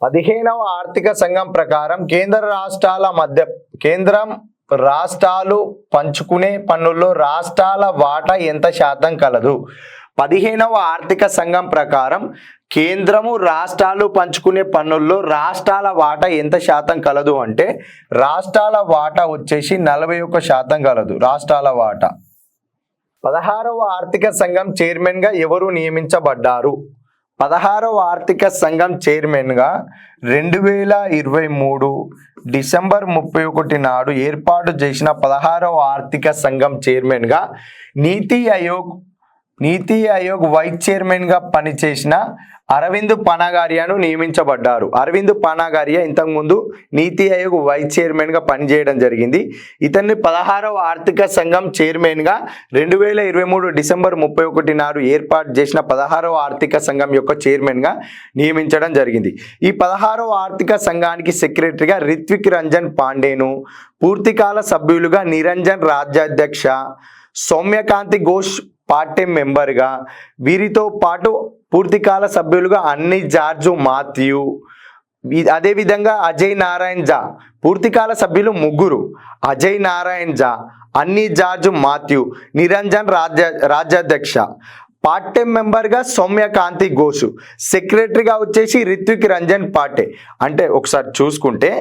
15వ ఆర్థిక సంఘం ప్రకారం కేంద్రం రాష్ట్రాలు పంచుకునే పన్నుల్లో రాష్ట్రాల వాటా ఎంత శాతం కలదు? 15వ ఆర్థిక సంఘం ప్రకారం కేంద్రము రాష్ట్రాలు పంచుకునే పన్నుల్లో రాష్ట్రాల వాటా ఎంత శాతం కలదు అంటే రాష్ట్రాల వాటా వచ్చేసి 41% కలదు. రాష్ట్రాల వాటా. 16వ ఆర్థిక సంఘం చైర్మన్గా ఎవరు నియమించబడ్డారు? 16వ ఆర్థిక సంఘం చైర్మన్గా 2023 డిసెంబర్ 31 నాడు ఏర్పాటు చేసిన 16వ ఆర్థిక సంఘం చైర్మన్గా నీతి ఆయోగ్ వైస్ చైర్మన్గా పనిచేసిన అరవింద్ పనాగారియాను నియమించబడ్డారు. అరవింద్ పనాగారియా ఇంతకుముందు నీతి ఆయోగ్ వైస్ చైర్మన్గా పనిచేయడం జరిగింది. ఇతన్ని 16వ ఆర్థిక సంఘం చైర్మన్గా 2023 డిసెంబర్ 31 నాడు ఏర్పాటు చేసిన 16వ ఆర్థిక సంఘం యొక్క చైర్మన్గా నియమించడం జరిగింది. ఈ 16వ ఆర్థిక సంఘానికి సెక్రటరీగా రిత్విక్ రంజన్ పాండేను, పూర్తికాల సభ్యులుగా నిరంజన్ రాజ్యాధ్యక్ష, సౌమ్యకాంతి ఘోష్ పార్ట్ టైం మెంబర్గా, వీరితో పాటు పూర్తికాల సభ్యులుగా అన్ని జార్జు మాథ్యూ, అదేవిధంగా అజయ్ నారాయణ్ జా. పూర్తికాల సభ్యులు ముగ్గురు: అజయ్ నారాయణ్ జా, అన్ని జార్జు Matthew, Niranjan Rajyadhyaksha. Part time మెంబర్గా సౌమ్యకాంతి ఘోష్, సెక్రటరీగా వచ్చేసి రిత్విక్ రంజన్ పాండే. అంటే ఒకసారి చూసుకుంటే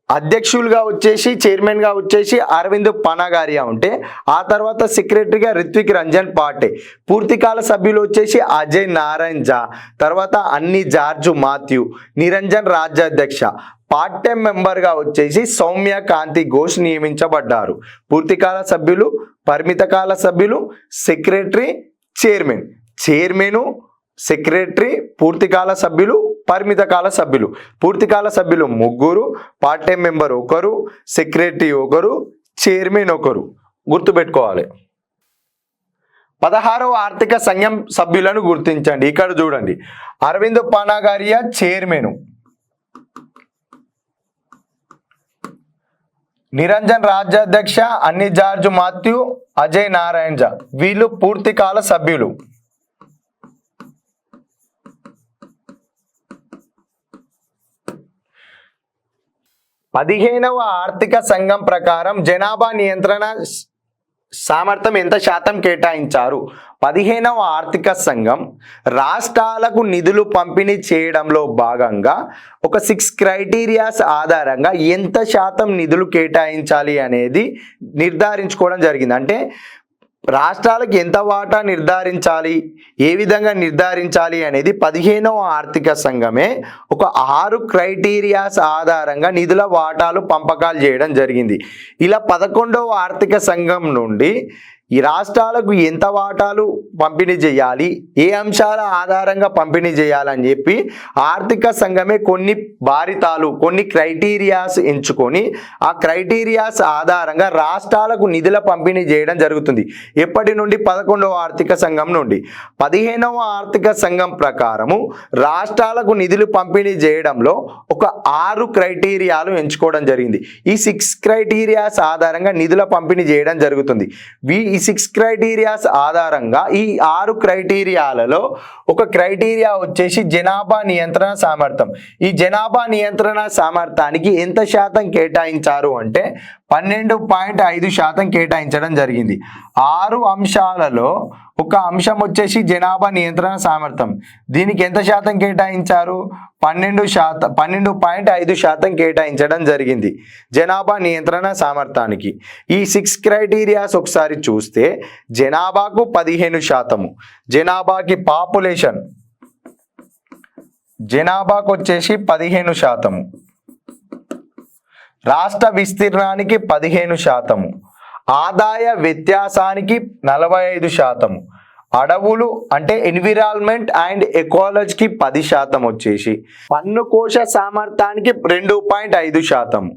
అధ్యక్షులుగా వచ్చేసి చైర్మన్గా వచ్చేసి అరవింద్ పనాగారియా ఉంటే, ఆ తర్వాత సెక్రటరీగా రిత్విక్ రంజన్ పాండే, పూర్తికాల సభ్యులు వచ్చేసి అజయ్ నారాయణ్ జా, తర్వాత అన్ని జార్జు Matthew, Niranjan Rajyadhyaksha. Part time మెంబర్గా వచ్చేసి సౌమ్యకాంతి ఘోష్ నియమించబడ్డారు. పూర్తికాల సభ్యులు, పరిమిత కాల సభ్యులు, సెక్రటరీ, చైర్మన్, సెక్రటరీ, పూర్తికాల సభ్యులు, పరిమిత కాల సభ్యులు. పూర్తికాల సభ్యులు ముగ్గురు, పార్ట్ టైం మెంబర్ ఒకరు, సెక్రటరీ ఒకరు, చైర్మన్ ఒకరు. గుర్తుపెట్టుకోవాలి. 16వ ఆర్థిక సంఘం సభ్యులను గుర్తించండి. ఇక్కడ చూడండి, అరవింద్ పనాగారియా చైర్మన్, నిరంజన్ రాజ్యాధ్యక్ష, అన్ని జార్జు మాథ్యూ, అజయ్ నారాయణ్ జా, వీళ్ళు పూర్తికాల సభ్యులు. పదిహేనవ ఆర్థిక సంఘం ప్రకారం జనాభా నియంత్రణ సామర్థ్యం ఎంత శాతం కేటాయించారు? 15వ ఆర్థిక సంఘం రాష్ట్రాలకు నిధులు పంపిణీ చేయడంలో భాగంగా ఒక 6 క్రైటీరియాస్ ఆధారంగా ఎంత శాతం నిధులు కేటాయించాలి అనేది నిర్ధారించుకోవడం జరిగింది. అంటే రాష్ట్రాలకు ఎంత వాటా నిర్ధారించాలి, ఏ విధంగా నిర్ధారించాలి అనేది 15వ ఆర్థిక సంఘమే ఒక 6 క్రైటీరియాస్ ఆధారంగా నిధుల వాటాలు పంపకాలు చేయడం జరిగింది. ఇలా 11వ ఆర్థిక సంఘం నుండి ఈ రాష్ట్రాలకు ఎంత వాటాలు పంపిణీ చేయాలి, ఏ అంశాల ఆధారంగా పంపిణీ చేయాలని చెప్పి ఆర్థిక సంఘమే కొన్ని క్రైటీరియాస్ ఎంచుకొని ఆ క్రైటీరియాస్ ఆధారంగా రాష్ట్రాలకు నిధుల పంపిణీ చేయడం జరుగుతుంది. ఎప్పటి నుండి? 11వ ఆర్థిక సంఘం నుండి. 15వ ఆర్థిక సంఘం ప్రకారము రాష్ట్రాలకు నిధులు పంపిణీ చేయడంలో ఒక 6 క్రైటీరియాలు ఎంచుకోవడం జరిగింది. ఈ 6 క్రైటీరియాస్ ఆధారంగా నిధుల పంపిణీ చేయడం జరుగుతుంది. ఈ 6 క్రైటీరియాస్ ఆధారంగా ఈ 6 క్రైటీరియాలలో ఒక క్రైటీరియా వచ్చేసి జనాభా నియంత్రణ సామర్థ్యం. ఈ జనాభా నియంత్రణ సామర్థ్యానికి ఎంత శాతం కేటాయించారు అంటే 12.5% కేటాయించడం జరిగింది. 6 అంశాలలో ఒక అంశం వచ్చేసి జనాభా నియంత్రణ సామర్థ్యం. దీనికి ఎంత శాతం కేటాయించారు? 12.5% కేటాయించడం జరిగింది జనాభా నియంత్రణ సామర్థ్యానికి. ఈ 6 క్రైటీరియాస్ ఒకసారి చూస్తే జనాభాకు 15%, జనాభాకి పాపులేషన్, జనాభాకు వచ్చేసి 15%, రాష్ట్ర విస్తీర్ణానికి 15%, ఆదాయ వ్యత్యాసానికి 45%, అడవులు అంటే ఎన్విరాన్మెంట్ అండ్ ఎకాలజీకి 10% వచ్చేసి, పన్ను కోశ సామర్థ్యానికి 2.5%.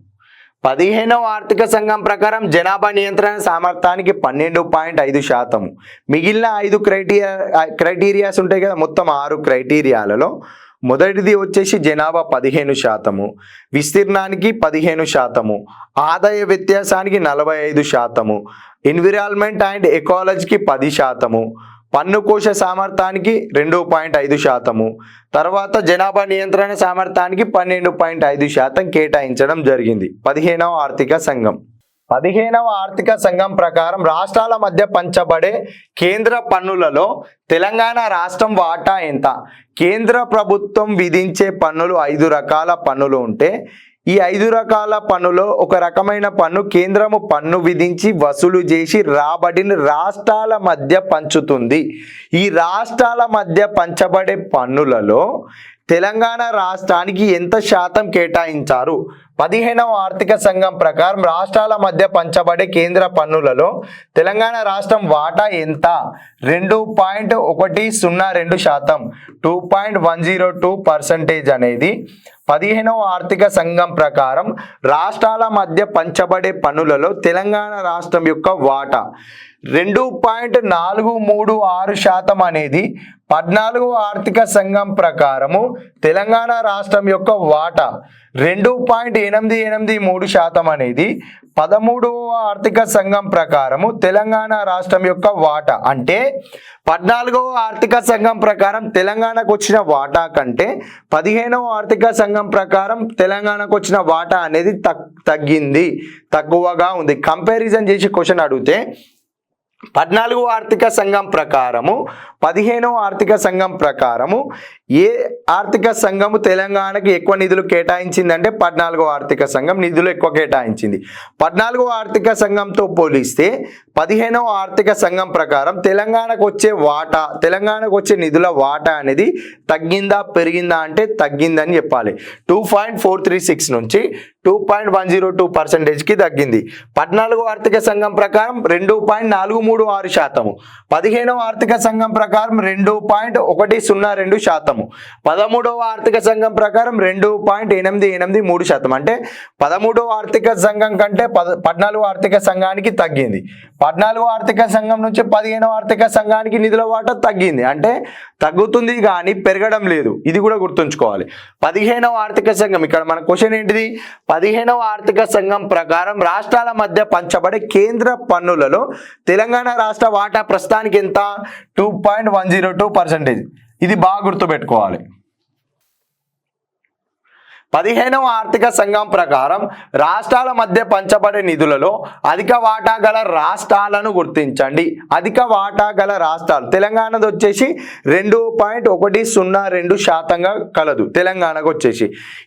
15వ ఆర్థిక సంఘం ప్రకారం జనాభా నియంత్రణ సామర్థ్యానికి 12.5%. మిగిలిన 5 క్రైటీరియాస్ ఉంటాయి కదా, మొత్తం 6 క్రైటీరియాలలో మొదటిది వచ్చేసి జనాభా 15%, విస్తీర్ణానికి 15%, ఆదాయ వ్యత్యాసానికి 45%, ఎన్విరాన్మెంట్ అండ్ ఎకాలజీకి 10%, పన్ను కోశ సామర్థ్యానికి 2.5%, తర్వాత జనాభా నియంత్రణ సామర్థ్యానికి 12.5% కేటాయించడం జరిగింది 15వ ఆర్థిక సంఘం. 15వ ఆర్థిక సంఘం ప్రకారం రాష్ట్రాల మధ్య పంచబడే కేంద్ర పన్నులలో తెలంగాణ రాష్ట్రం వాటా ఎంత? కేంద్ర ప్రభుత్వం విధించే పన్నులు 5 రకాల పన్నులు ఉంటే ఈ 5 రకాల పన్నులో ఒక రకమైన పన్ను కేంద్రము పన్ను విధించి వసూలు చేసి రాబడిని రాష్ట్రాల మధ్య పంచుతుంది. ఈ రాష్ట్రాల మధ్య పంచబడే పన్నులలో తెలంగాణ రాష్ట్రానికి ఎంత శాతం కేటాయించారు? 15వ ఆర్థిక సంఘం ప్రకారం రాష్ట్రాల మధ్య పంచబడే కేంద్ర పన్నులలో తెలంగాణ రాష్ట్రం వాటా ఎంత? 2.102%, 2.102% అనేది 15వ ఆర్థిక సంఘం ప్రకారం రాష్ట్రాల మధ్య పంచబడే పన్నులలో తెలంగాణ రాష్ట్రం యొక్క వాటా. 2.436% అనేది 14వ ఆర్థిక సంఘం ప్రకారము తెలంగాణ రాష్ట్రం యొక్క వాటా. 2.883% అనేది 13వ ఆర్థిక సంఘం ప్రకారము తెలంగాణ రాష్ట్రం యొక్క వాటా. అంటే 14వ ఆర్థిక సంఘం ప్రకారం తెలంగాణకు వచ్చిన వాటా కంటే 15వ ఆర్థిక సంఘం ప్రకారం తెలంగాణకు వచ్చిన వాటా అనేది తగ్గింది, తక్కువగా ఉంది. కంపారిజన్ చేసి క్వశ్చన్ అడిగితే 14వ ఆర్థిక సంఘం ప్రకారము 15వ ఆర్థిక సంఘం ప్రకారము ఏ ఆర్థిక సంఘము తెలంగాణకి ఎక్కువ నిధులు కేటాయించిందంటే 14వ ఆర్థిక సంఘం నిధులు ఎక్కువ కేటాయించింది. 14వ ఆర్థిక సంఘంతో పోలిస్తే 15వ ఆర్థిక సంఘం ప్రకారం తెలంగాణకు వచ్చే వాటా, తెలంగాణకు వచ్చే నిధుల వాటా అనేది తగ్గిందా పెరిగిందా అంటే తగ్గిందని చెప్పాలి. 2.436 నుంచి 2.102%కి తగ్గింది. 14వ ఆర్థిక సంఘం ప్రకారం 2.436%, 15వ ఆర్థిక సంఘం ప్రకారం 2.102%, 13వ ఆర్థిక సంఘం ప్రకారం 2.883%. అంటే 13వ ఆర్థిక సంఘం కంటే 14వ ఆర్థిక సంఘానికి తగ్గింది. 14వ ఆర్థిక సంఘం నుంచి 15వ ఆర్థిక సంఘానికి నిధుల వాటా తగ్గింది. అంటే తగ్గుతుంది కానీ పెరగడం లేదు, ఇది కూడా గుర్తుంచుకోవాలి. 15వ ఆర్థిక సంఘం, ఇక్కడ మన క్వశ్చన్ ఏంటిది? 15వ ఆర్థిక సంఘం ప్రకారం రాష్ట్రాల మధ్య పంచబడే కేంద్ర పన్నులలో తెలంగాణ రాష్ట్ర వాటా ప్రస్తుతానికి ఎంత? 2.102%. ఇది బాగా గుర్తుపెట్టుకోవాలి. 15వ ఆర్థిక సంఘం ప్రకారం రాష్ట్రాల మధ్య పంచబడే నిధులలో అధిక వాటా గల రాష్ట్రాలను గుర్తించండి. అధిక వాటా గల రాష్ట్రాలు తెలంగాణది వచ్చేసి 2.102%గా కలదు. తెలంగాణకు వచ్చేసి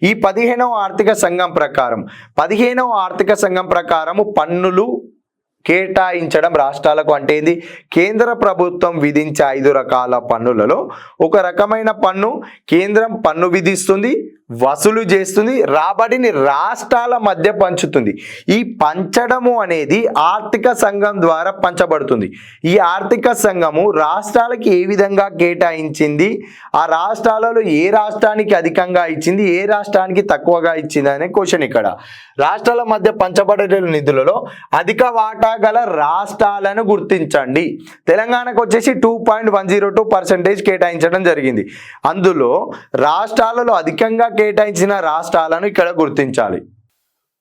ఈ 15వ ఆర్థిక సంఘం ప్రకారం 15వ ఆర్థిక సంఘం ప్రకారము పన్నులు కేటాయించడం రాష్ట్రాలకు అంటే ఏంది? కేంద్ర ప్రభుత్వం విధించే 5 రకాల పన్నులలో ఒక రకమైన పన్ను కేంద్రం పన్ను విధిస్తుంది, వసూలు చేస్తుంది, రాబడిని రాష్ట్రాల మధ్య పంచుతుంది. ఈ పంచడము అనేది ఆర్థిక సంఘం ద్వారా పంచబడుతుంది. ఈ ఆర్థిక సంఘము రాష్ట్రాలకి ఏ విధంగా కేటాయించింది, ఆ రాష్ట్రాలలో ఏ రాష్ట్రానికి అధికంగా ఇచ్చింది, ఏ రాష్ట్రానికి తక్కువగా ఇచ్చింది అనే క్వశ్చన్. ఇక్కడ రాష్ట్రాల మధ్య పంచబడే నిధులలో అధిక వాటా గల రాష్ట్రాలను గుర్తించండి. తెలంగాణకు వచ్చేసి 2.102% కేటాయించడం జరిగింది. అందులో రాష్ట్రాలలో అధికంగా కేటాయించిన రాష్ట్రాలను ఇక్కడ గుర్తించాలి.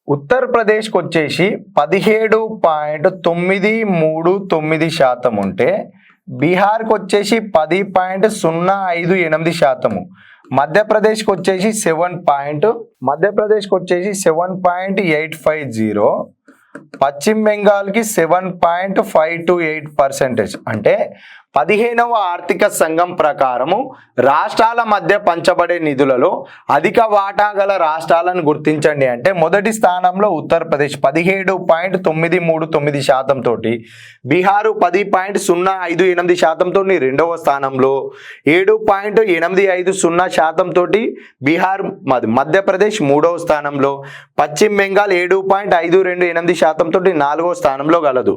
ఉత్తరప్రదేశ్కి వచ్చేసి 17.939% ఉంటే బీహార్కి వచ్చేసి 10.058%, మధ్యప్రదేశ్కి వచ్చేసి 7.850, పశ్చిమ బెంగాల్కి 7.528%. అంటే 15వ ఆర్థిక సంఘం ప్రకారము రాష్ట్రాల మధ్య పంచబడే నిధులలో అధిక వాటా గల రాష్ట్రాలను గుర్తించండి అంటే మొదటి స్థానంలో ఉత్తరప్రదేశ్ 17.939% తోటి, బీహారు 10.058% తోటి రెండవ స్థానంలో, 7.850% తోటి బీహార్ మధ్యప్రదేశ్ మూడవ స్థానంలో, పశ్చిమ బెంగాల్ 7.528% తోటి నాలుగవ స్థానంలో గలదు.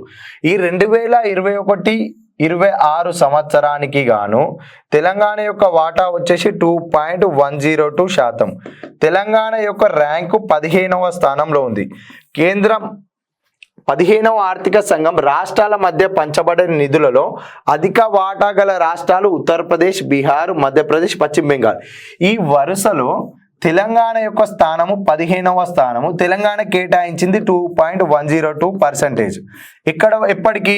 ఈ 2021-26 సంవత్సరానికి గాను తెలంగాణ యొక్క వాటా వచ్చేసి 2.102%. తెలంగాణ యొక్క ర్యాంకు 15వ స్థానంలో ఉంది. కేంద్రం 15వ ఆర్థిక సంఘం రాష్ట్రాల మధ్య పంచబడే నిధులలో అధిక వాటా గల రాష్ట్రాలు ఉత్తరప్రదేశ్, బీహార్, మధ్యప్రదేశ్, పశ్చిమ బెంగాల్. ఈ వరుసలో తెలంగాణ యొక్క స్థానము 15వ స్థానము. తెలంగాణ కేటాయించింది 2.102%. ఇక్కడ ఎప్పటికి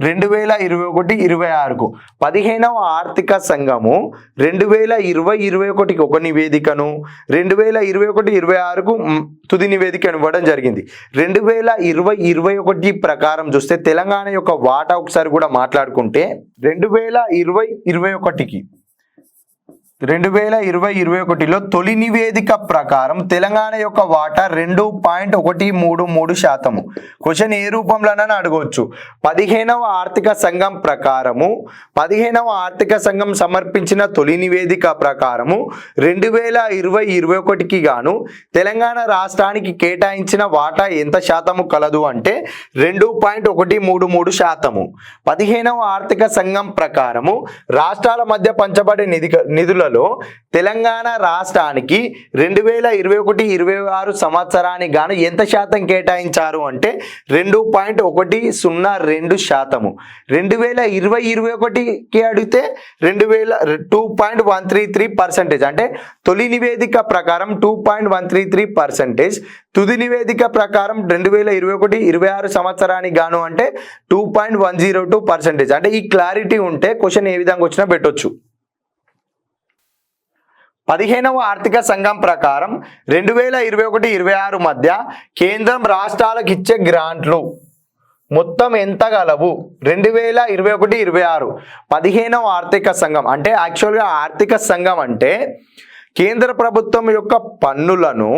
2021-26కు 15వ ఆర్థిక సంఘము 2020-21కి ఒక నివేదికను, 2021-26కు తుది నివేదికను ఇవ్వడం జరిగింది. 2020-21 ప్రకారం చూస్తే తెలంగాణ యొక్క వాటా ఒకసారి కూడా మాట్లాడుకుంటే 2020-21లో తొలి నివేదిక ప్రకారం తెలంగాణ యొక్క వాటా 2.133%. క్వశ్చన్ ఏ రూపంలోనైనా అడగవచ్చు. 15వ ఆర్థిక సంఘం ప్రకారము 15వ ఆర్థిక సంఘం సమర్పించిన తొలి నివేదిక ప్రకారము 2020-21కి గాను తెలంగాణ రాష్ట్రానికి కేటాయించిన వాటా ఎంత శాతము కలదు అంటే 2.133%. 15వ ఆర్థిక సంఘం ప్రకారము రాష్ట్రాల మధ్య పంచబడే నిధుల తెలంగాణ రాష్ట్రానికి 2021-26 సంవత్సరానికి గాను ఎంత శాతం కేటాయించారు అంటే 2.102%. 2020-21కి అడిగితే 2.133%. అంటే తొలి నివేదిక ప్రకారం 2.133%, తుది నివేదిక ప్రకారం 2021-26 సంవత్సరానికి గాను అంటే 2.102%. అంటే ఈ క్లారిటీ ఉంటే క్వశ్చన్ ఏ విధంగా వచ్చినా పెట్టొచ్చు. 15వ ఆర్థిక సంఘం ప్రకారం 2021-26 మధ్య కేంద్రం రాష్ట్రాలకు ఇచ్చే గ్రాంట్లు మొత్తం ఎంత గలవు? 2021-26 15వ ఆర్థిక సంఘం అంటే యాక్చువల్గా ఆర్థిక సంఘం అంటే కేంద్ర ప్రభుత్వం యొక్క పన్నులను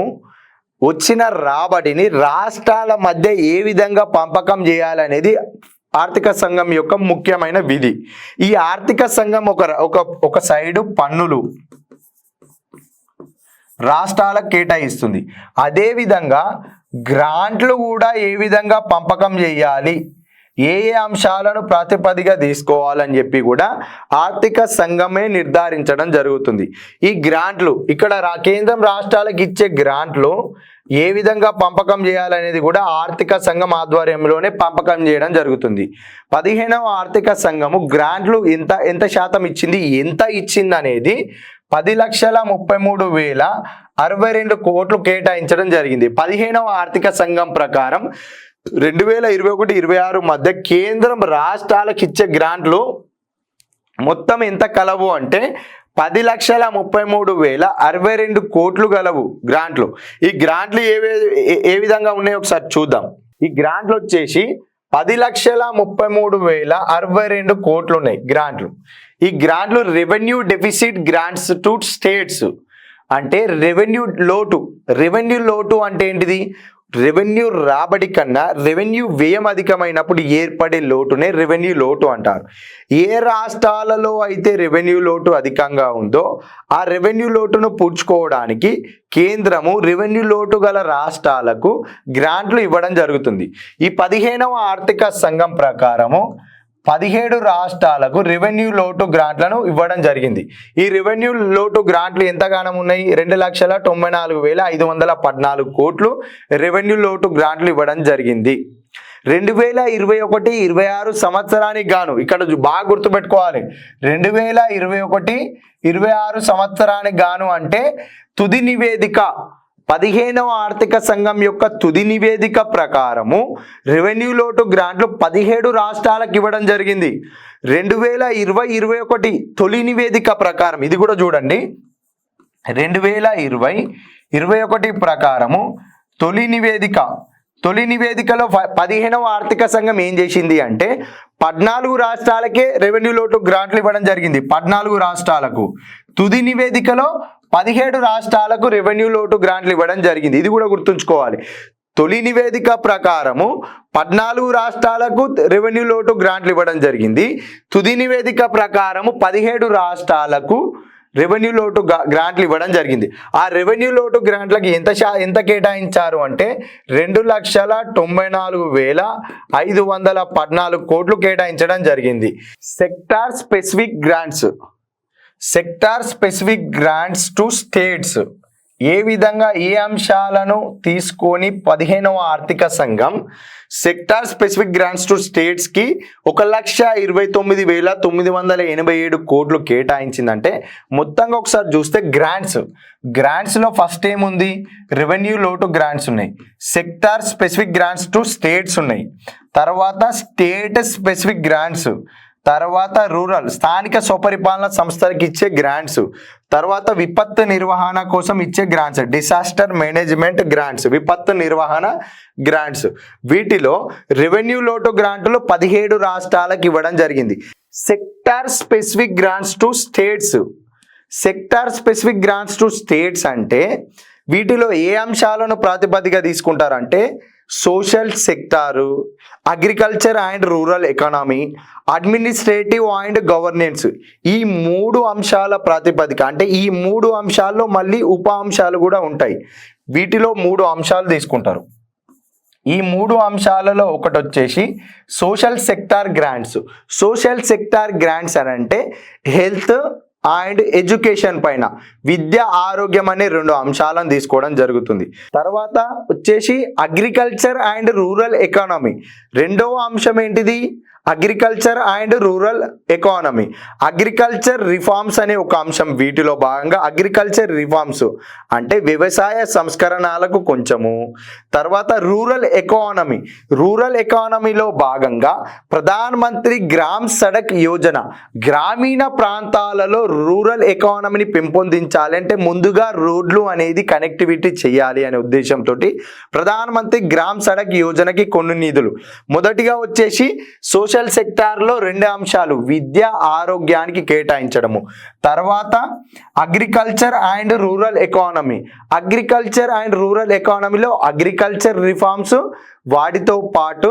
వచ్చిన రాబడిని రాష్ట్రాల మధ్య ఏ విధంగా పంపకం చేయాలనేది ఆర్థిక సంఘం యొక్క ముఖ్యమైన విధి. ఈ ఆర్థిక సంఘం ఒక సైడు పన్నులు రాష్ట్రాలకు కేటాయిస్తుంది. అదేవిధంగా గ్రాంట్లు కూడా ఏ విధంగా పంపకం చేయాలి, ఏ అంశాలను ప్రాతిపదిగా తీసుకోవాలని చెప్పి కూడా ఆర్థిక సంఘమే నిర్ధారించడం జరుగుతుంది. ఈ గ్రాంట్లు ఇక్కడ కేంద్రం రాష్ట్రాలకు ఇచ్చే గ్రాంట్లు ఏ విధంగా పంపకం చేయాలనేది కూడా ఆర్థిక సంఘం ఆధ్వర్యంలోనే పంపకం చేయడం జరుగుతుంది. 15వ ఆర్థిక సంఘము గ్రాంట్లు ఎంత శాతం ఇచ్చింది, ఎంత ఇచ్చింది అనేది 10,33,062 కోట్లు కేటాయించడం జరిగింది. 15వ ఆర్థిక సంఘం ప్రకారం 2021-26 మధ్య కేంద్రం రాష్ట్రాలకు ఇచ్చే గ్రాంట్లు మొత్తం ఎంత కలవు అంటే 10,33,062 కోట్లు గలవు గ్రాంట్లు. ఈ గ్రాంట్లు ఏ విధంగా ఉన్నాయో ఒకసారి చూద్దాం. ఈ గ్రాంట్లు వచ్చేసి 10,33,062 కోట్లు ఉన్నాయి గ్రాంట్లు. ఈ గ్రాంట్లు revenue deficit grants to states అంటే రెవెన్యూ లోటు అంటే ఏంటిది? రెవెన్యూ రాబడి కన్నా రెవెన్యూ వ్యయం అధికమైనప్పుడు ఏర్పడే లోటునే రెవెన్యూ లోటు అంటారు. ఏ రాష్ట్రాలలో అయితే రెవెన్యూ లోటు అధికంగా ఉందో ఆ రెవెన్యూ లోటును పూడ్చుకోవడానికి కేంద్రము రెవెన్యూ లోటు గల రాష్ట్రాలకు గ్రాంట్లు ఇవ్వడం జరుగుతుంది. ఈ 15వ ఆర్థిక సంఘం ప్రకారము 17 రాష్ట్రాలకు రెవెన్యూ లోటు గ్రాంట్లను ఇవ్వడం జరిగింది. ఈ రెవెన్యూ లోటు గ్రాంట్లు ఎంతగానం ఉన్నాయి? 2,94,514 కోట్లు రెవెన్యూ లోటు గ్రాంట్లు ఇవ్వడం జరిగింది. 2021-26 సంవత్సరానికి గాను ఇక్కడ బాగా గుర్తుపెట్టుకోవాలి. 2021-26 సంవత్సరానికి గాను అంటే తుది నివేదిక 15వ ఆర్థిక సంఘం యొక్క తుది నివేదిక ప్రకారము రెవెన్యూ లోటు గ్రాంట్లు 17 రాష్ట్రాలకు ఇవ్వడం జరిగింది. 2020-21 తొలి నివేదిక ప్రకారం ఇది కూడా చూడండి. 2020-21 ప్రకారము తొలి నివేదికలో 15వ ఆర్థిక సంఘం ఏం చేసింది అంటే 14 రాష్ట్రాలకే రెవెన్యూ లోటు గ్రాంట్లు ఇవ్వడం జరిగింది. 14 రాష్ట్రాలకు. తుది నివేదికలో 17 రాష్ట్రాలకు రెవెన్యూ లోటు గ్రాంట్లు ఇవ్వడం జరిగింది. ఇది కూడా గుర్తుంచుకోవాలి. తొలి నివేదిక ప్రకారము 14 రాష్ట్రాలకు రెవెన్యూ లోటు గ్రాంట్లు ఇవ్వడం జరిగింది. తుది నివేదిక ప్రకారము 17 రాష్ట్రాలకు రెవెన్యూ లోటు గ్రాంట్లు ఇవ్వడం జరిగింది. ఆ రెవెన్యూ లోటు గ్రాంట్లకి ఎంత కేటాయించారు అంటే 2,94,514 కోట్లు కేటాయించడం జరిగింది. Sector specific grants to states ఏ విధంగా ఈ అంశాలను తీసుకొని 15వ ఆర్థిక సంఘం sector specific grants to states కి 1,29,987 కోట్లు కేటాయించిందంటే మొత్తంగా ఒకసారి చూస్తే గ్రాంట్స్ లో ఫస్ట్ ఏముంది, రెవెన్యూ లోటు గ్రాంట్స్ ఉన్నాయి, sector specific grants to states ఉన్నాయి, తర్వాత స్టేట్ స్పెసిఫిక్ గ్రాంట్స్, తర్వాత రూరల్ స్థానిక స్వపరిపాలన సంస్థలకు ఇచ్చే గ్రాంట్స్, తర్వాత విపత్తు నిర్వహణ కోసం ఇచ్చే గ్రాంట్స్, డిసాస్టర్ మేనేజ్మెంట్ గ్రాంట్స్, విపత్తు నిర్వహణ గ్రాంట్స్. వీటిలో రెవెన్యూ లోటు గ్రాంట్లు 17 రాష్ట్రాలకు ఇవ్వడం జరిగింది. Sector specific grants to states అంటే వీటిలో ఏ అంశాలను ప్రాతిపదిక తీసుకుంటారంటే social sector, agriculture and rural economy, administrative and governance. ఈ 3 అంశాల ప్రాతిపదిక అంటే ఈ 3 అంశాల్లో మళ్ళీ ఉప అంశాలు కూడా ఉంటాయి. వీటిలో 3 అంశాలు తీసుకుంటారు. ఈ 3 అంశాలలో ఒకటి వచ్చేసి సోషల్ సెక్టార్ గ్రాంట్స్ అని అంటే హెల్త్ అండ్ ఎడ్యుకేషన్ పైన, విద్య ఆరోగ్యం అనే 2 అంశాలను తీసుకోవడం జరుగుతుంది. తర్వాత వచ్చేసి అగ్రికల్చర్ అండ్ రూరల్ ఎకానమీ. రెండవ అంశం ఏంటిది, agriculture and rural economy. Agriculture reforms అనే ఒక అంశం. వీటిలో భాగంగా అగ్రికల్చర్ రిఫార్మ్స్ అంటే వ్యవసాయ సంస్కరణలకు కొంచెము. తర్వాత రూరల్ ఎకానమీలో భాగంగా ప్రధాన మంత్రి గ్రామ్ సడక్ యోజన, గ్రామీణ ప్రాంతాలలో రూరల్ ఎకానమీని పెంపొందించాలి అంటే ముందుగా రోడ్లు అనేది కనెక్టివిటీ చేయాలి అనే ఉద్దేశంతో ప్రధాన మంత్రి గ్రామ్ సడక్ యోజనకి కొన్ని నిధులు. మొదటిగా వచ్చేసి సోషల్ సెక్టార్లో 2 అంశాలు, విద్య ఆరోగ్యానికి కేటాయించడము. తర్వాత అగ్రికల్చర్ అండ్ రూరల్ ఎకానమీలో అగ్రికల్చర్ రిఫార్మ్స్, వాటితో పాటు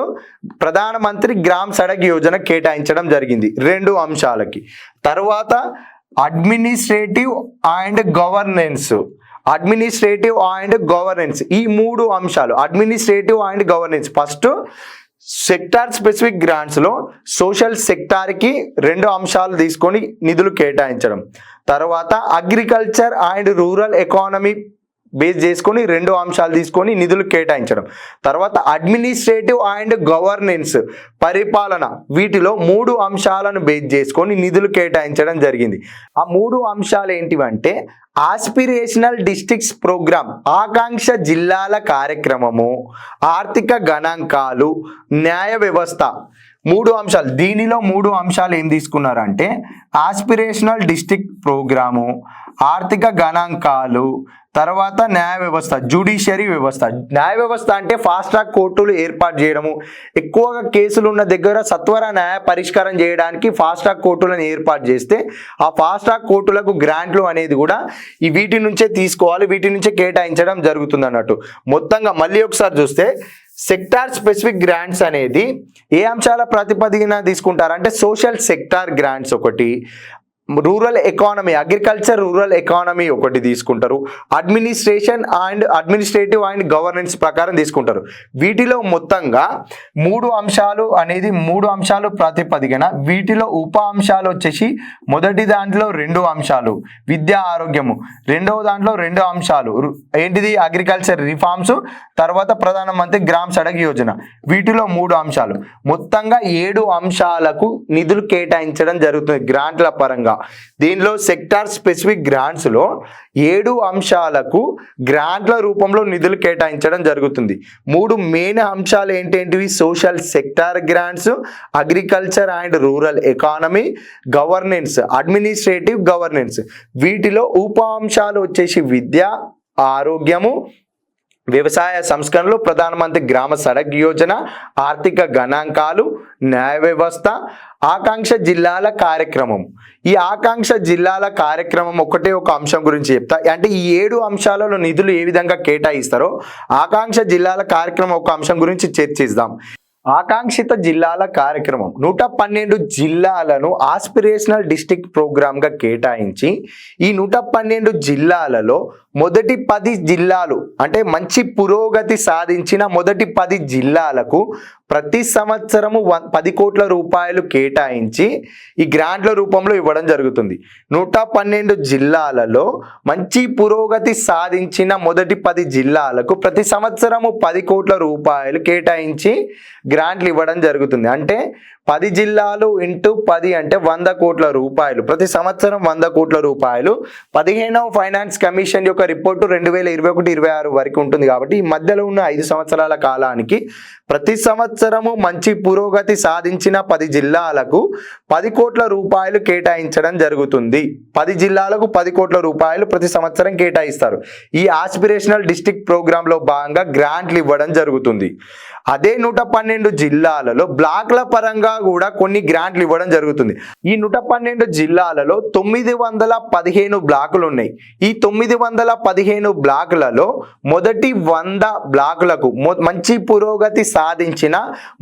ప్రధాన మంత్రి గ్రామ్ సడక్ యోజన కేటాయించడం జరిగింది 2 అంశాలకి. తర్వాత అడ్మినిస్ట్రేటివ్ అండ్ గవర్నెన్స్, ఈ 3 అంశాలు administrative and governance. First sector specific గ్రాంట్స్లో సోషల్ సెక్టార్కి 2 అంశాలు తీసుకొని నిధులు కేటాయించడం. తర్వాత agriculture and rural economy base చేసుకొని 2 అంశాలు తీసుకొని నిధులు కేటాయించడం. తర్వాత అడ్మినిస్ట్రేటివ్ అండ్ గవర్నెన్స్, పరిపాలన, వీటిలో 3 అంశాలను బేస్ చేసుకొని నిధులు కేటాయించడం జరిగింది. ఆ 3 అంశాలు ఏంటివంటే ఆస్పిరేషనల్ డిస్ట్రిక్ట్స్ ప్రోగ్రామ్, ఆకాంక్ష జిల్లాల కార్యక్రమము, ఆర్థిక గణాంకాలు, న్యాయ వ్యవస్థ. 3 అంశాలు. దీనిలో 3 అంశాలు ఏం తీసుకున్నారంటే ఆస్పిరేషనల్ డిస్ట్రిక్ట్ ప్రోగ్రాము, ఆర్థిక గణాంకాలు, తర్వాత న్యాయ వ్యవస్థ, జ్యుడిషియరీ వ్యవస్థ. న్యాయ వ్యవస్థ అంటే ఫాస్ట్ ట్రాక్ కోర్టులు ఏర్పాటు చేయడము, ఎక్కువగా కేసులు ఉన్న దగ్గర సత్వర న్యాయ పరిష్కారం చేయడానికి ఫాస్ట్ ట్రాక్ కోర్టులను ఏర్పాటు చేస్తే ఆ ఫాస్ట్ ట్రాక్ కోర్టులకు గ్రాంట్లు అనేది కూడా వీటి నుంచే తీసుకోవాలి, వీటి నుంచే కేటాయించడం జరుగుతుంది అన్నట్టు. మొత్తంగా మళ్ళీ ఒకసారి చూస్తే సెక్టార్ స్పెసిఫిక్ గ్రాంట్స్ అనేది ఏ అంశాల ప్రాతిపదికన తీసుకుంటారంటే సోషల్ సెక్టార్ గ్రాంట్స్ ఒకటి, rural economy agriculture rural economy ఒకటి తీసుకుంటారు, అడ్మినిస్ట్రేటివ్ అండ్ గవర్నెన్స్ ప్రకారం తీసుకుంటారు. వీటిలో మొత్తంగా 3 అంశాలు ప్రాతిపదికన. వీటిలో ఉప అంశాలు వచ్చేసి మొదటి దాంట్లో 2 అంశాలు విద్యా ఆరోగ్యము, రెండవ దాంట్లో 2 అంశాలు ఏంటిది అగ్రికల్చర్ రిఫార్మ్స్, తర్వాత ప్రధానమంత్రి గ్రామ్ సడక్ యోజన. వీటిలో 3 అంశాలు. మొత్తంగా 7 అంశాలకు నిధులు కేటాయించడం జరుగుతుంది గ్రాంట్ల పరంగా. దీనిలో సెక్టార్ స్పెసిఫిక్ గ్రాంట్స్ లో 7 అంశాలకు గ్రాంట్ల రూపంలో నిధులు కేటాయించడం జరుగుతుంది. 3 మెయిన్ అంశాలు ఏంటేంటివి, social sector grants, agriculture and rural economy, governance, administrative governance. వీటిలో ఉప అంశాలు వచ్చేసి విద్య, ఆరోగ్యము, వ్యవసాయ సంస్కరణలు, ప్రధానమంత్రి గ్రామ సడక్ యోజన, ఆర్థిక గణాంకాలు, న్యాయ వ్యవస్థ, ఆకాంక్ష జిల్లాల కార్యక్రమం. ఈ ఆకాంక్ష జిల్లాల కార్యక్రమం ఒకటే ఒక అంశం గురించి చెప్తా. అంటే ఈ 7 అంశాలలో నిధులు ఏ విధంగా కేటాయిస్తారో ఆకాంక్ష జిల్లాల కార్యక్రమం ఒక అంశం గురించి చర్చిద్దాం. ఆకాంక్షిత జిల్లాల కార్యక్రమం 112 జిల్లాలను ఆస్పిరేషనల్ డిస్ట్రిక్ట్ ప్రోగ్రామ్గా కేటాయించి ఈ 112 జిల్లాలలో మొదటి 10 జిల్లాలు అంటే మంచి పురోగతి సాధించిన మొదటి 10 జిల్లాలకు ప్రతి సంవత్సరము 10 కోట్ల రూపాయలు కేటాయించి ఈ గ్రాంట్ల రూపంలో ఇవ్వడం జరుగుతుంది. 112 జిల్లాలలో మంచి పురోగతి సాధించిన మొదటి 10 జిల్లాలకు ప్రతి సంవత్సరము 10 కోట్ల రూపాయలు కేటాయించి గ్రాంట్లు ఇవ్వడం జరుగుతుంది. అంటే 10 జిల్లాలు ఇంటూ 10 అంటే 100 కోట్ల రూపాయలు, ప్రతి సంవత్సరం 100 కోట్ల రూపాయలు. 15వ ఫైనాన్స్ కమిషన్ యొక్క రిపోర్టు 2021-26 వరకు ఉంటుంది కాబట్టి ఈ మధ్యలో ఉన్న 5 సంవత్సరాల కాలానికి ప్రతి సంవత్సరము మంచి పురోగతి సాధించిన 10 జిల్లాలకు 10 కోట్ల రూపాయలు కేటాయించడం జరుగుతుంది. 10 జిల్లాలకు 10 కోట్ల రూపాయలు ప్రతి సంవత్సరం కేటాయిస్తారు. ఈ ఆస్పిరేషనల్ డిస్ట్రిక్ట్ ప్రోగ్రాంలో భాగంగా గ్రాంట్లు ఇవ్వడం జరుగుతుంది. అదే 112 జిల్లాలలో బ్లాక్ల పరంగా కూడా కొన్ని గ్రాంట్లు ఇవ్వడం జరుగుతుంది. ఈ 112 జిల్లాలలో 915 బ్లాకులు ఉన్నాయి. ఈ 915 బ్లాకులలో మొదటి 100 బ్లాకులకు మంచి పురోగతి సాధించిన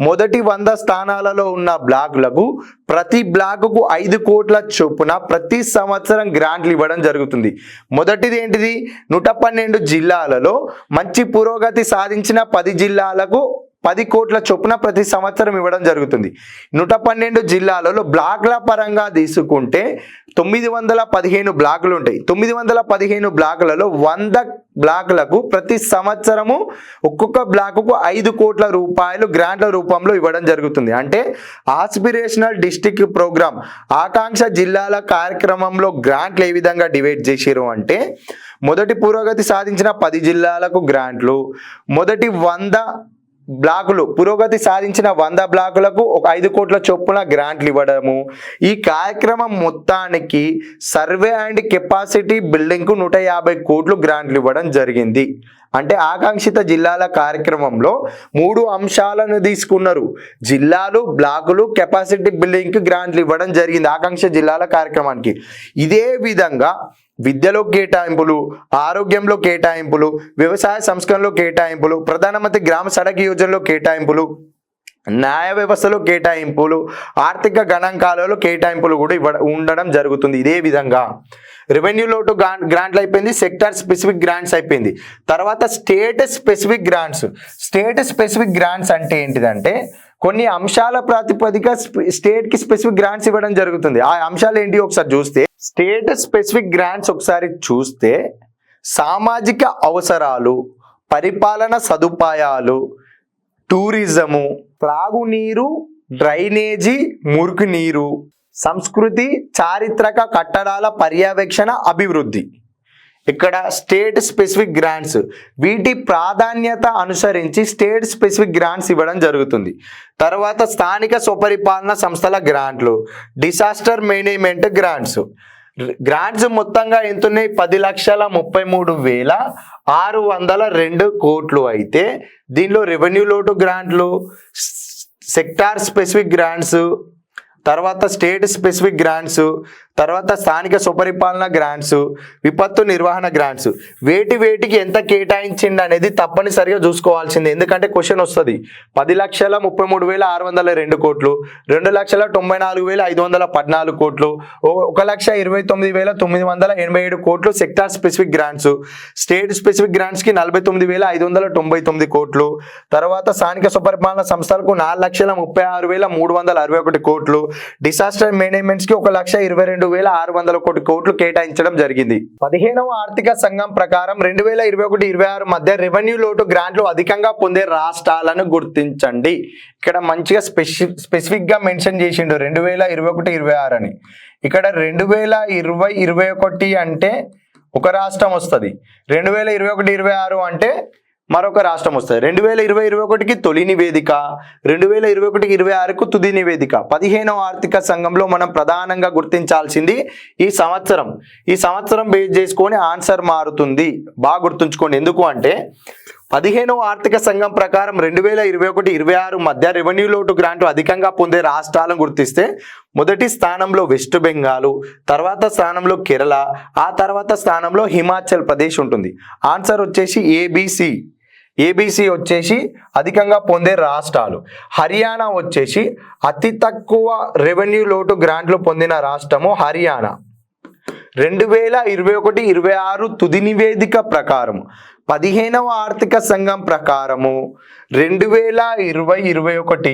మొదటి 100 స్థానాలలో ఉన్న బ్లాకులకు ప్రతి బ్లాకుకు 5 కోట్ల చొప్పున ప్రతి సంవత్సరం గ్రాంట్లు ఇవ్వడం జరుగుతుంది. మొదటిది ఏంటిది? 112 జిల్లాలలో మంచి పురోగతి సాధించిన 10 జిల్లాలకు 10 కోట్ల చొప్పున ప్రతి సంవత్సరం ఇవ్వడం జరుగుతుంది. 112 జిల్లాలలో బ్లాక్ల పరంగా తీసుకుంటే 915 బ్లాకులు ఉంటాయి. 915 బ్లాకులలో 100 బ్లాకులకు ప్రతి సంవత్సరము ఒక్కొక్క బ్లాకుకు 5 కోట్ల రూపాయలు గ్రాంట్ల రూపంలో ఇవ్వడం జరుగుతుంది. అంటే ఆస్పిరేషనల్ డిస్ట్రిక్ట్ ప్రోగ్రామ్ ఆకాంక్ష జిల్లాల కార్యక్రమంలో గ్రాంట్లు ఏ విధంగా డివైడ్ చేసిరు అంటే మొదటి పురోగతి సాధించిన 10 జిల్లాలకు గ్రాంట్లు, మొదటి 100 బ్లాకులు పురోగతి సాధించిన 100 బ్లాకులకు ఒక 5 కోట్ల చొప్పున గ్రాంట్లు ఇవ్వడము. ఈ కార్యక్రమం మొత్తానికి సర్వే అండ్ కెపాసిటీ బిల్డింగ్కు 150 కోట్లు గ్రాంట్లు ఇవ్వడం జరిగింది. అంటే ఆకాంక్షిత జిల్లాల కార్యక్రమంలో 3 అంశాలను తీసుకున్నారు. జిల్లాలు, బ్లాకులు, కెపాసిటీ బిల్డింగ్కి గ్రాంట్లు ఇవ్వడం జరిగింది ఆకాంక్ష జిల్లాల కార్యక్రమానికి. ఇదే విధంగా విద్యలో కేటాయింపులు, ఆరోగ్యంలో కేటాయింపులు, వ్యవసాయ సంస్కరణలో కేటాయింపులు, ప్రధానమంత్రి గ్రామ సడక్ యోజనలో కేటాయింపులు, న్యాయ వ్యవస్థలో కేటాయింపులు, ఆర్థిక గణాంకాలలో కేటాయింపులు కూడా ఉండడం జరుగుతుంది. ఇదే విధంగా రెవెన్యూ లోటు గ్రాంట్లు అయిపోయింది, సెక్టార్ స్పెసిఫిక్ గ్రాంట్స్ అయిపోయింది. తర్వాత state specific grants. State specific grants అంటే ఏంటిదంటే కొన్ని అంశాల ప్రాతిపదిక స్టేట్కి స్పెసిఫిక్ గ్రాంట్స్ ఇవ్వడం జరుగుతుంది. ఆ అంశాలు ఏంటి ఒకసారి చూస్తే, స్టేట్ స్పెసిఫిక్ గ్రాంట్స్ ఒకసారి చూస్తే సామాజిక అవసరాలు, పరిపాలన సదుపాయాలు, టూరిజము, త్రాగునీరు, డ్రైనేజీ, మురుగునీరు, సంస్కృతి, చారిత్రక కట్టడాల పర్యవేక్షణ, అభివృద్ధి. ఇక్కడ స్టేట్ స్పెసిఫిక్ గ్రాంట్స్, వీటి ప్రాధాన్యత అనుసరించి స్టేట్ స్పెసిఫిక్ గ్రాంట్స్ ఇవ్వడం జరుగుతుంది. తర్వాత స్థానిక స్వపరిపాలన సంస్థల గ్రాంట్లు, డిసాస్టర్ మేనేజ్మెంట్ గ్రాంట్స్. గ్రాంట్స్ మొత్తంగా ఎంతున్నాయి? 10,33,602 కోట్లు అయితే దీనిలో రెవెన్యూ లోటు గ్రాంట్లు, సెక్టార్ స్పెసిఫిక్ గ్రాంట్స్, తర్వాత స్టేట్ స్పెసిఫిక్ గ్రాంట్స్, తర్వాత స్థానిక స్వపరిపాలన గ్రాంట్స్, విపత్తు నిర్వహణ గ్రాంట్స్, వేటికి ఎంత కేటాయించింది అనేది తప్పనిసరిగా చూసుకోవాల్సింది. ఎందుకంటే క్వశ్చన్ వస్తుంది. 10,33,602 కోట్లు, 2,94,514 కోట్లు, 1,29,987 కోట్లు sector specific grants, state specific గ్రాంట్స్కి 49,599 కోట్లు, తర్వాత స్థానిక స్వపరిపాలన సంస్థలకు 4,36,361 కోట్లు, డిసాస్టర్ మేనేజ్మెంట్స్కి 1,22,600 కోట్లు కేటాయించడం జరిగింది. 15వ ఆర్థిక సంఘం ప్రకారం 2021-26 మధ్య రెవెన్యూ లోటు గ్రాంట్లు అధికంగా పొందే రాష్ట్రాలను గుర్తించండి. ఇక్కడ మంచిగా స్పెసిఫిక్ గా మెన్షన్ చేసిండు 2021-26 అని. ఇక్కడ 2020-21 అంటే ఒక రాష్ట్రం వస్తుంది, 2021-26 అంటే మరొక రాష్ట్రం వస్తుంది. 2020-21కి తొలి నివేదిక, 2021-26కు తుది నివేదిక. 15వ ఆర్థిక సంఘంలో మనం ప్రధానంగా గుర్తించాల్సింది ఈ సంవత్సరం బేస్ చేసుకొని ఆన్సర్ మారుతుంది. బాగా గుర్తుంచుకోండి. ఎందుకు అంటే 15వ ఆర్థిక సంఘం ప్రకారం 2021-26 మధ్య రెవెన్యూ లోటు గ్రాంట్లు అధికంగా పొందే రాష్ట్రాలను గుర్తిస్తే మొదటి స్థానంలో వెస్ట్ బెంగాల్, తర్వాత స్థానంలో కేరళ, ఆ తర్వాత స్థానంలో హిమాచల్ ప్రదేశ్ ఉంటుంది. ఆన్సర్ వచ్చేసి ABC. ఏబిసి వచ్చేసి అధికంగా పొందే రాష్ట్రాలు. హర్యానా వచ్చేసి అతి తక్కువ రెవెన్యూ లోటు గ్రాంట్లు పొందిన రాష్ట్రము హర్యానా. 2021-26 తుది నివేదిక ప్రకారం 15వ ఆర్థిక సంఘం ప్రకారము 2020-21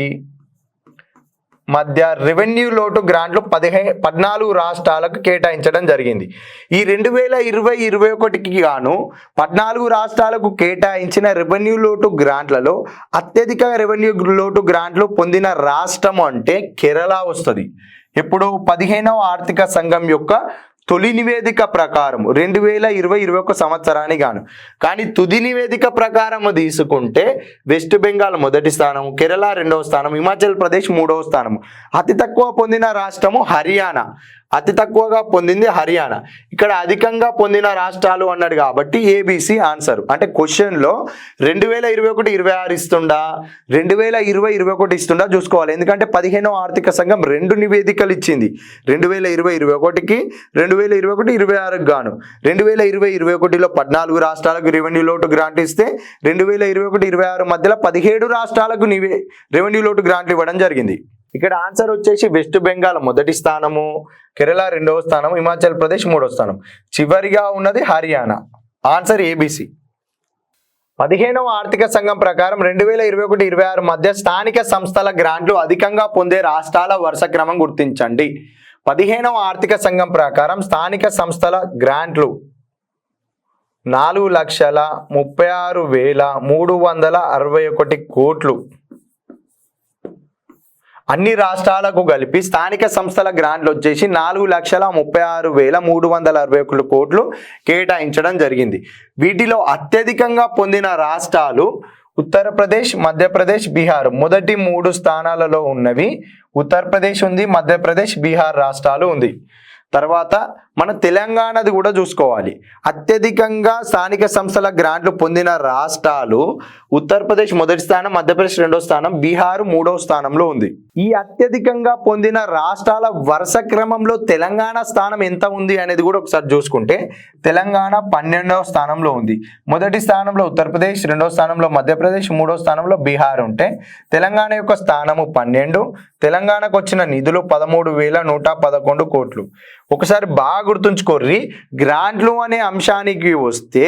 మధ్య రెవెన్యూ లోటు గ్రాంట్లు 14 రాష్ట్రాలకు కేటాయించడం జరిగింది. ఈ 2020-21కి గాను 14 రాష్ట్రాలకు కేటాయించిన రెవెన్యూ లోటు గ్రాంట్లలో అత్యధిక రెవెన్యూ లోటు గ్రాంట్లు పొందిన రాష్ట్రం అంటే కేరళ వస్తుంది. ఇప్పుడు 15వ ఆర్థిక సంఘం యొక్క తొలి నివేదిక ప్రకారం 2020-21 సంవత్సరానికి గాను. కానీ తుది నివేదిక ప్రకారం తీసుకుంటే వెస్ట్ బెంగాల్ మొదటి స్థానం, కేరళ రెండవ స్థానం, హిమాచల్ ప్రదేశ్ మూడవ స్థానం. అతి తక్కువ పొందిన రాష్ట్రము హర్యానా. అతి తక్కువగా పొందింది హర్యానా. ఇక్కడ అధికంగా పొందిన రాష్ట్రాలు అన్నాడు కాబట్టి ఏబిసి ఆన్సర్. అంటే క్వశ్చన్లో 2021-26 ఇస్తుండా, 2020-21 ఇస్తుండా చూసుకోవాలి. ఎందుకంటే 15వ ఆర్థిక సంఘం 2 నివేదికలు ఇచ్చింది. 2020-21కి, 2021-26కి గాను. 2020-21లో 14 రాష్ట్రాలకు రెవెన్యూ లోటు గ్రాంట్ ఇస్తే 2021-26 మధ్యలో 17 రాష్ట్రాలకు రెవెన్యూ లోటు గ్రాంట్లు ఇవ్వడం జరిగింది. ఇక్కడ ఆన్సర్ వచ్చేసి వెస్ట్ బెంగాల్ మొదటి స్థానము, కేరళ రెండవ స్థానం, హిమాచల్ ప్రదేశ్ మూడవ స్థానం, చివరిగా ఉన్నది హర్యానా. Answer ABC. 15వ ఆర్థిక సంఘం ప్రకారం 2021-26 మధ్య స్థానిక సంస్థల గ్రాంట్లు అధికంగా పొందే రాష్ట్రాల వరుస క్రమం గుర్తించండి. 15వ ఆర్థిక సంఘం ప్రకారం స్థానిక సంస్థల గ్రాంట్లు 4,36,361 కోట్లు. అన్ని రాష్ట్రాలకు కలిపి స్థానిక సంస్థల గ్రాంట్లు వచ్చేసి 4,36,361 కోట్లు కేటాయించడం జరిగింది. వీటిలో అత్యధికంగా పొందిన రాష్ట్రాలు ఉత్తరప్రదేశ్, మధ్యప్రదేశ్, బీహార్. మొదటి 3 స్థానాలలో ఉన్నవి ఉత్తరప్రదేశ్ ఉంది, మధ్యప్రదేశ్, బీహార్ రాష్ట్రాలు ఉంది. తర్వాత మన తెలంగాణది కూడా చూసుకోవాలి. అత్యధికంగా స్థానిక సంస్థల గ్రాంట్లు పొందిన రాష్ట్రాలు ఉత్తరప్రదేశ్ మొదటి స్థానం, మధ్యప్రదేశ్ రెండో స్థానం, బీహార్ మూడవ స్థానంలో ఉంది. ఈ అత్యధికంగా పొందిన రాష్ట్రాల వరుస క్రమంలో తెలంగాణ స్థానం ఎంత ఉంది అనేది కూడా ఒకసారి చూసుకుంటే తెలంగాణ 12వ స్థానంలో ఉంది. మొదటి స్థానంలో ఉత్తరప్రదేశ్, రెండవ స్థానంలో మధ్యప్రదేశ్, మూడో స్థానంలో బీహార్ ఉంటే తెలంగాణ యొక్క స్థానము 12. తెలంగాణకు వచ్చిన నిధులు 13,111 కోట్లు. ఒకసారి బాగా గుర్తుంచుకోర్రి. గ్రాంట్లు అనే అంశానికి వస్తే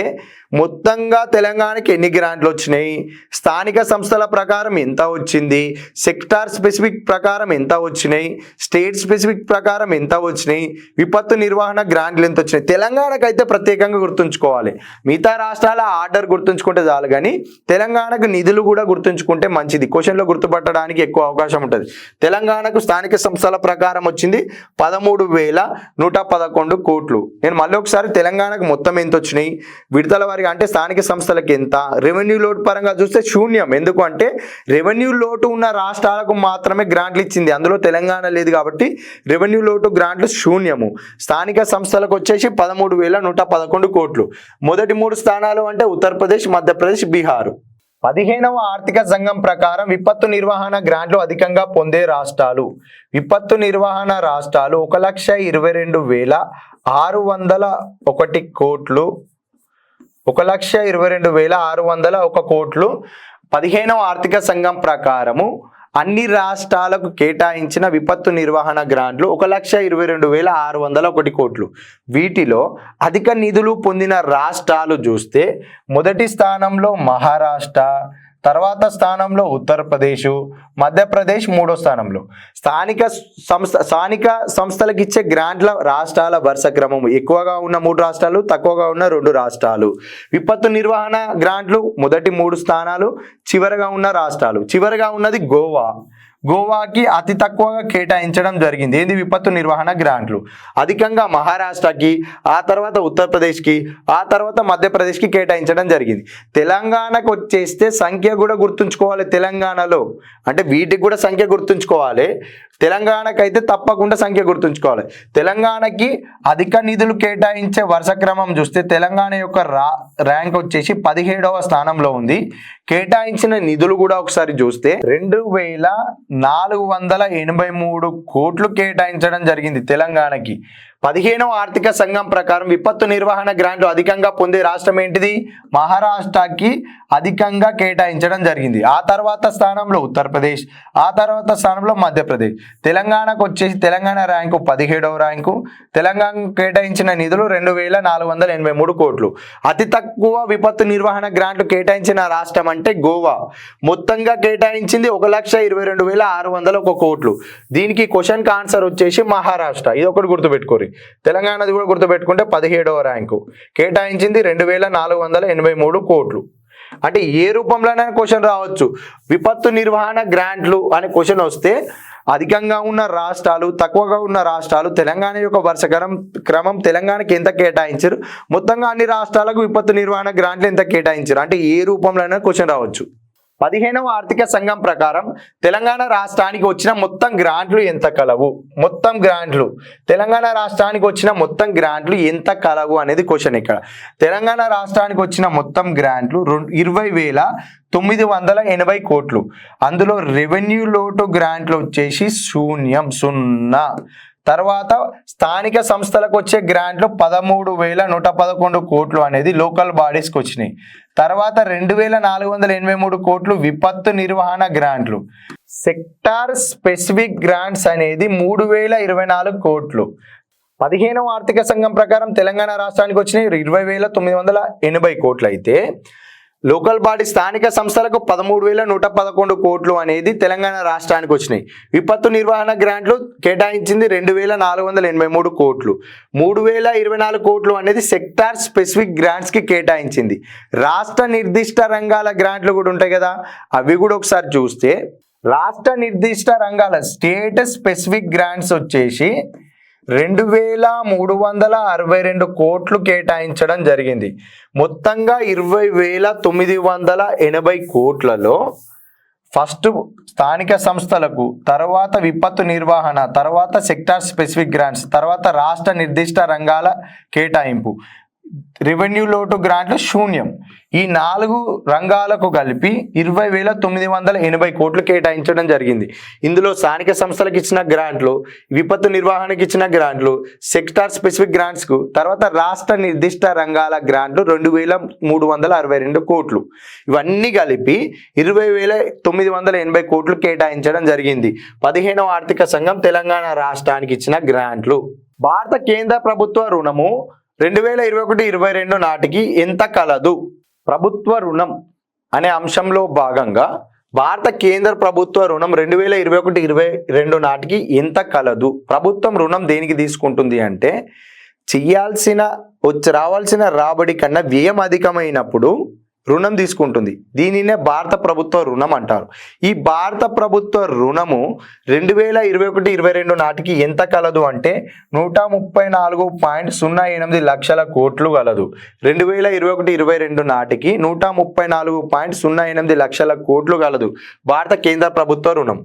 మొత్తంగా తెలంగాణకి ఎన్ని గ్రాంట్లు వచ్చినాయి, స్థానిక సంస్థల ప్రకారం ఎంత వచ్చింది, సెక్టార్ స్పెసిఫిక్ ప్రకారం ఎంత వచ్చినాయి, స్టేట్ స్పెసిఫిక్ ప్రకారం ఎంత వచ్చినాయి, విపత్తు నిర్వహణ గ్రాంట్లు ఎంత వచ్చినాయి. తెలంగాణకు అయితే ప్రత్యేకంగా గుర్తుంచుకోవాలి. మిగతా రాష్ట్రాల ఆర్డర్ గుర్తుంచుకుంటే చాలు, కానీ తెలంగాణకు నిధులు కూడా గుర్తుంచుకుంటే మంచిది. క్వశ్చన్లో గుర్తుపట్టడానికి ఎక్కువ అవకాశం ఉంటుంది. తెలంగాణకు స్థానిక సంస్థల ప్రకారం వచ్చింది 13,111 కోట్లు. నేను మళ్ళీ ఒకసారి తెలంగాణకు మొత్తం ఎంత వచ్చినాయి, విడతల వారిగా అంటే స్థానిక సంస్థలకు ఎంత, రెవెన్యూ లోటు పరంగా చూస్తే శూన్యం. ఎందుకు అంటే రెవెన్యూ లోటు ఉన్న రాష్ట్రాలకు మాత్రమే గ్రాంట్లు ఇచ్చింది, అందులో తెలంగాణ లేదు కాబట్టి రెవెన్యూ లోటు గ్రాంట్లు శూన్యము. స్థానిక సంస్థలకు వచ్చేసి 13,111 కోట్లు. మొదటి 3 స్థానాలు అంటే ఉత్తరప్రదేశ్, మధ్యప్రదేశ్, బీహారు. 15వ ఆర్థిక సంఘం ప్రకారం విపత్తు నిర్వహణ గ్రాంట్లు అధికంగా పొందే రాష్ట్రాలు. విపత్తు నిర్వహణ రాష్ట్రాలు 1,22,601 కోట్లు. 1,22,601 కోట్లు. 15వ ఆర్థిక సంఘం ప్రకారము అన్ని రాష్ట్రాలకు కేటాయించిన విపత్తు నిర్వహణ గ్రాంట్లు 1,22,601 కోట్లు. వీటిలో అధిక నిధులు పొందిన రాష్ట్రాలు చూస్తే మొదటి స్థానంలో మహారాష్ట్ర, తర్వాత స్థానంలో ఉత్తరప్రదేశ్, మధ్యప్రదేశ్ మూడో స్థానంలో. స్థానిక సంస్థలకు ఇచ్చే గ్రాంట్ల రాష్ట్రాల వరుస క్రమం ఎక్కువగా ఉన్న 3 రాష్ట్రాలు, తక్కువగా ఉన్న 2 రాష్ట్రాలు. విపత్తు నిర్వహణ గ్రాంట్లు మొదటి 3 స్థానాలు, చివరగా ఉన్న రాష్ట్రాలు. చివరగా ఉన్నది గోవా. గోవాకి అతి తక్కువగా కేటాయించడం జరిగింది. ఏంది విపత్తు నిర్వహణ గ్రాంట్లు. అధికంగా మహారాష్ట్రకి, ఆ తర్వాత ఉత్తరప్రదేశ్కి, ఆ తర్వాత మధ్యప్రదేశ్కి కేటాయించడం జరిగింది. తెలంగాణకు వచ్చేస్తే సంఖ్య కూడా గుర్తుంచుకోవాలి. తెలంగాణలో అంటే వీటికి కూడా సంఖ్య గుర్తుంచుకోవాలి. తెలంగాణకైతే తప్పకుండా సంఖ్య గుర్తుంచుకోవాలి. తెలంగాణకి అధిక నిధులు కేటాయించే వరుస క్రమం చూస్తే తెలంగాణ యొక్క ర్యాంక్ వచ్చేసి 17వ స్థానంలో ఉంది. కేటాయించిన నిధులు కూడా ఒకసారి చూస్తే 2,483 కోట్లు కేటాయించడం జరిగింది తెలంగాణకి. 15వ ఆర్థిక సంఘం ప్రకారం విపత్తు నిర్వహణ గ్రాంట్లు అధికంగా పొందే రాష్ట్రం ఏంటిది? మహారాష్ట్రకి అధికంగా కేటాయించడం జరిగింది. ఆ తర్వాత స్థానంలో ఉత్తరప్రదేశ్, ఆ తర్వాత స్థానంలో మధ్యప్రదేశ్. తెలంగాణకు వచ్చేసి తెలంగాణ ర్యాంకు 17వ ర్యాంకు. తెలంగాణకు కేటాయించిన నిధులు 2483 కోట్లు. అతి తక్కువ విపత్తు నిర్వహణ గ్రాంట్లు కేటాయించిన రాష్ట్రం అంటే గోవా. మొత్తంగా కేటాయించింది 1,22,601 కోట్లు. దీనికి క్వశ్చన్ ఆన్సర్ వచ్చేసి మహారాష్ట్ర. ఇది ఒకటి గుర్తుపెట్టుకోరు. తెలంగాణది కూడా గుర్తుపెట్టుకుంటే 17వ ర్యాంకు, కేటాయించింది 2,483 కోట్లు. అంటే ఏ రూపంలోనైనా క్వశ్చన్ రావచ్చు. విపత్తు నిర్వహణ గ్రాంట్లు అనే క్వశ్చన్ వస్తే అధికంగా ఉన్న రాష్ట్రాలు, తక్కువగా ఉన్న రాష్ట్రాలు, తెలంగాణ యొక్క వరుస క్రమం, తెలంగాణకి ఎంత కేటాయించారు, మొత్తంగా అన్ని రాష్ట్రాలకు విపత్తు నిర్వహణ గ్రాంట్లు ఎంత కేటాయించారు, అంటే ఏ రూపంలోనైనా క్వశ్చన్ రావచ్చు. 15వ ఆర్థిక సంఘం ప్రకారం తెలంగాణ రాష్ట్రానికి వచ్చిన మొత్తం గ్రాంట్లు ఎంత కలవు? మొత్తం గ్రాంట్లు తెలంగాణ రాష్ట్రానికి వచ్చిన మొత్తం గ్రాంట్లు ఎంత కలవు అనేది క్వశ్చన్. ఇక్కడ తెలంగాణ రాష్ట్రానికి వచ్చిన మొత్తం గ్రాంట్లు 20,980 కోట్లు. అందులో రెవెన్యూ లోటు గ్రాంట్లు వచ్చేసి 0. తర్వాత స్థానిక సంస్థలకు వచ్చే గ్రాంట్లు 13,111 కోట్లు అనేది లోకల్ బాడీస్కి వచ్చినాయి. తర్వాత 2,483 కోట్లు విపత్తు నిర్వహణ గ్రాంట్లు. సెక్టార్ స్పెసిఫిక్ గ్రాంట్స్ అనేది 3,024 కోట్లు. 15వ ఆర్థిక సంఘం ప్రకారం తెలంగాణ రాష్ట్రానికి వచ్చినాయి 20,980 కోట్లు అయితే లోకల్ బాడీ స్థానిక సంస్థలకు 13,111 కోట్లు అనేది తెలంగాణ రాష్ట్రానికి వచ్చినాయి. విపత్తు నిర్వహణ గ్రాంట్లు కేటాయించింది 2,483 కోట్లు. 3,024 కోట్లు అనేది సెక్టార్ స్పెసిఫిక్ గ్రాంట్స్కి కేటాయించింది. రాష్ట్ర నిర్దిష్ట రంగాల గ్రాంట్లు కూడా ఉంటాయి కదా, అవి కూడా ఒకసారి చూస్తే రాష్ట్ర నిర్దిష్ట రంగాల స్టేట్ స్పెసిఫిక్ గ్రాంట్స్ వచ్చేసి 2,362 కోట్లు కేటాయించడం జరిగింది. మొత్తంగా 20,980 కోట్లలో ఫస్ట్ స్థానిక సంస్థలకు, తర్వాత విపత్తు నిర్వహణ, తర్వాత సెక్టార్ స్పెసిఫిక్ గ్రాంట్స్, తర్వాత రాష్ట్ర నిర్దిష్ట రంగాల కేటాయింపు, రెవెన్యూ లోటు గ్రాంట్లు 0. ఈ 4 రంగాలకు కలిపి 20,980 కోట్లు కేటాయించడం జరిగింది. ఇందులో స్థానిక సంస్థలకు ఇచ్చిన గ్రాంట్లు, విపత్తు నిర్వహణకు ఇచ్చిన గ్రాంట్లు, సెక్టార్ స్పెసిఫిక్ గ్రాంట్స్కు, తర్వాత రాష్ట్ర నిర్దిష్ట రంగాల గ్రాంట్లు 2,362 కోట్లు. ఇవన్నీ కలిపి 20,980 కోట్లు కేటాయించడం జరిగింది. 15వ ఆర్థిక సంఘం తెలంగాణ రాష్ట్రానికి ఇచ్చిన గ్రాంట్లు. భారత కేంద్ర ప్రభుత్వ రుణము 2021-22 నాటికి ఎంత కలదు? ప్రభుత్వ రుణం అనే అంశంలో భాగంగా భారత కేంద్ర ప్రభుత్వ రుణం 2021-22 నాటికి ఎంత కలదు? ప్రభుత్వం రుణం దేనికి తీసుకుంటుంది అంటే రావాల్సిన రాబడి కన్నా వ్యయం అధికమైనప్పుడు రుణం తీసుకుంటుంది. దీనినే భారత ప్రభుత్వ రుణం అంటారు. ఈ భారత ప్రభుత్వ రుణము 2021-22 నాటికి ఎంత కలదు అంటే 134.08 లక్షల కోట్లు కలదు. 2021-22 నాటికి 134.08 లక్షల కోట్లు కలదు భారత కేంద్ర ప్రభుత్వ రుణం.